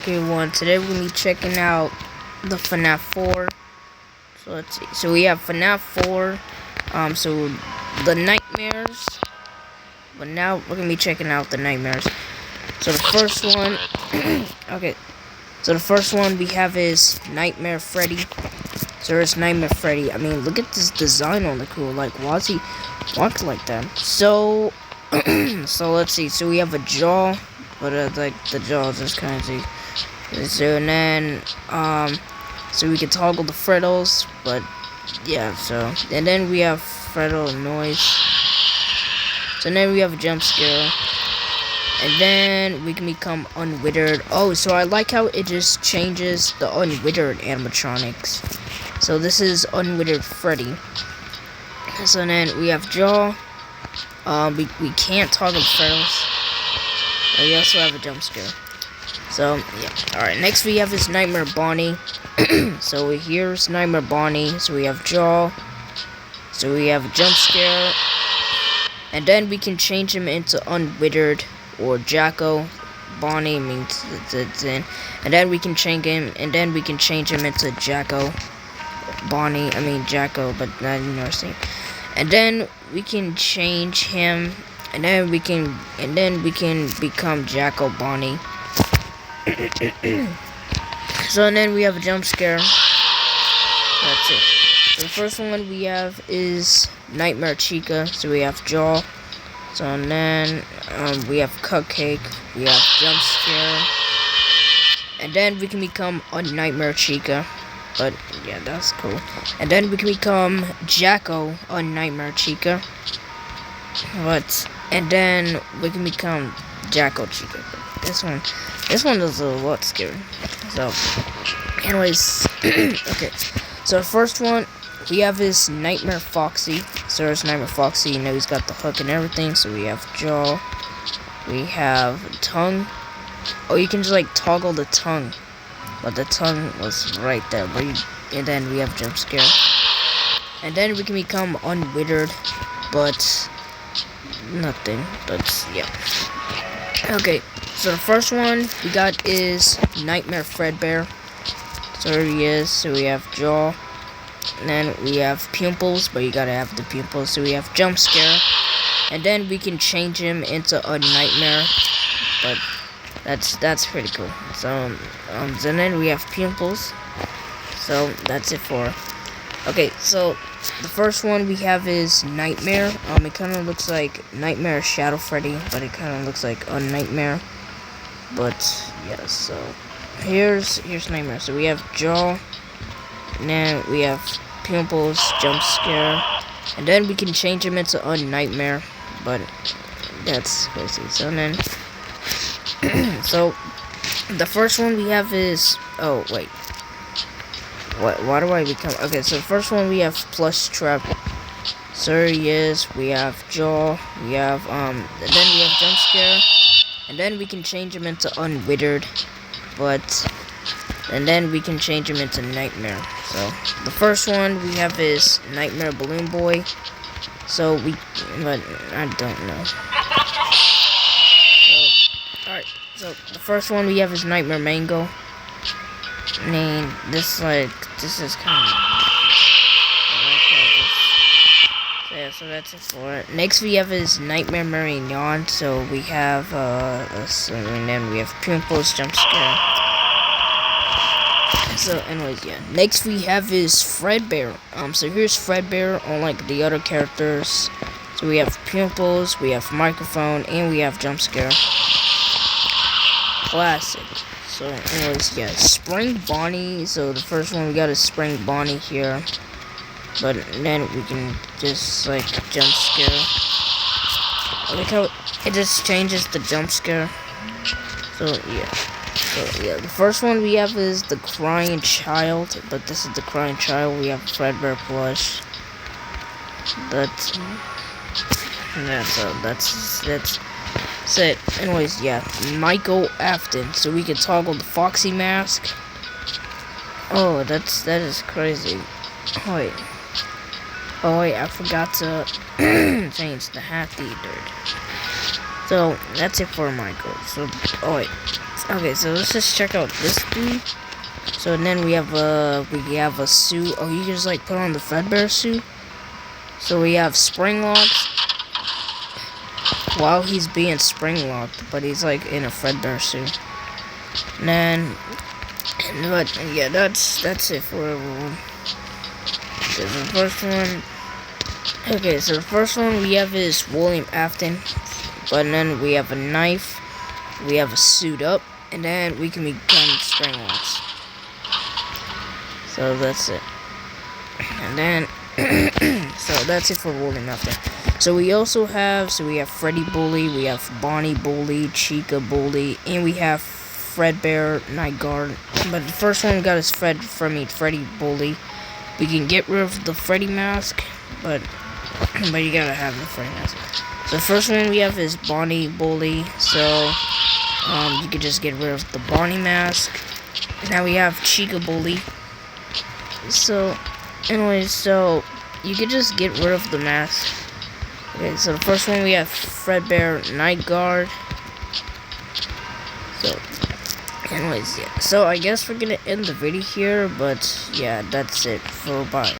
Okay, today we're gonna be checking out the Fnaf 4. So let's see. So we have Fnaf 4. So the nightmares. But now we're gonna be checking out the nightmares. So the first one. Okay. So the first one we have is Nightmare Freddy. So it's Nightmare Freddy. I mean, look at this design on the cool. Like, why is he walking like that? So, so let's see. So we have a jaw, but like the jaw is just kind of. So and then so we can toggle the Freddles, but yeah. So and then we have Freddle noise. So then we have a jump scare, and then we can become unwithered. Oh, so I like how it just changes the unwithered animatronics. So this is unwithered Freddy. So then we have jaw. We can't toggle the Freddles. And we also have a jump scare. So, yeah. Alright, next we have is Nightmare Bonnie. So here's Nightmare Bonnie. So we have jaw. So we have a jump scare. And then we can change him into Unwithered or Jacko. Bonnie means it's in. And then we can change him into Jacko. Jacko, but not interesting. And then we can change him. And then we can become Jacko Bonnie. So and then we have a jump scare. That's it. So the first one we have is Nightmare Chica. So we have jaw. So and then we have cupcake. We have jump scare. And then we can become a Nightmare Chica. But yeah, that's cool. And then we can become Jacko on Nightmare Chica. And then we can become Jacko Chica. This one is a lot scary. So, anyways, okay. So the first one we have is Nightmare Foxy. So there's Nightmare Foxy. You know he's got the hook and everything. So we have jaw. We have tongue. Oh, you can just like toggle the tongue, but the tongue was right there. And then we have jump scare. And then we can become unwithered, but nothing. But yeah. Okay. So the first one we got is Nightmare Fredbear. So there he is. So we have jaw. And then we have pupils, but you gotta have the pupils. So we have jump scare. And then we can change him into a nightmare. But that's pretty cool. So then we have pupils. So that's it for. Okay, so the first one we have is Nightmare. It kind of looks like Nightmare Shadow Freddy, but it kind of looks like a nightmare. But yeah, so here's Nightmare. So we have jaw, and then we have pupils, jump scare, and then we can change him into a nightmare. But that's crazy. So then, so the first one we have is why do I become? Okay, so the first one we have Plush Trap. So here he is. We have jaw. We have and then we have jump scare. And then we can change him into Unwithered, and then we can change him into Nightmare. So the first one we have is Nightmare Balloon Boy. But I don't know. So, alright, so the first one we have is Nightmare Mango. I mean, this is kind of. Yeah, so that's it for it. Next we have is Nightmare Marignon. So we have and then we have pupils, jump scare. So anyways, yeah. Next we have is Fredbear. So here's Fredbear unlike the other characters. So we have pupils, we have microphone, and we have jump scare. Classic. So anyways, yeah. Spring Bonnie. So the first one we got is Spring Bonnie here. But then we can just like jump scare. I like how it just changes the jump scare. So yeah, the first one we have is the Crying Child. But this is the Crying Child. We have Fredbear plush. That's it. Anyways, yeah, Michael Afton. So we can toggle the Foxy mask. Oh, that is crazy. Oh wait, I forgot to change the hat eater. So that's it for Michael. So Okay, so let's just check out this dude. So then we have a suit. Oh, you can just like put on the Fredbear suit. So we have spring locks while he's being spring locked, but he's like in a Fredbear suit. And then, but yeah, that's it for everyone. So the first one. Okay, so the first one we have is William Afton, but then we have a knife, we have a suit up, and then we can become spring locks. So that's it. And then, so that's it for William Afton. So we also have, we have Freddy Bully, we have Bonnie Bully, Chica Bully, and we have Fredbear Night Guard. But the first one we got is Freddy Bully. We can get rid of the Freddy mask, but you gotta have the Freddy mask. So the first one we have is Bonnie Bully. So you can just get rid of the Bonnie mask. Now we have Chica Bully. So anyways, so you can just get rid of the mask. Okay, so the first one we have Fredbear Night Guard. So anyways, yeah. So I guess we're gonna end the video here, but yeah, that's it for bye.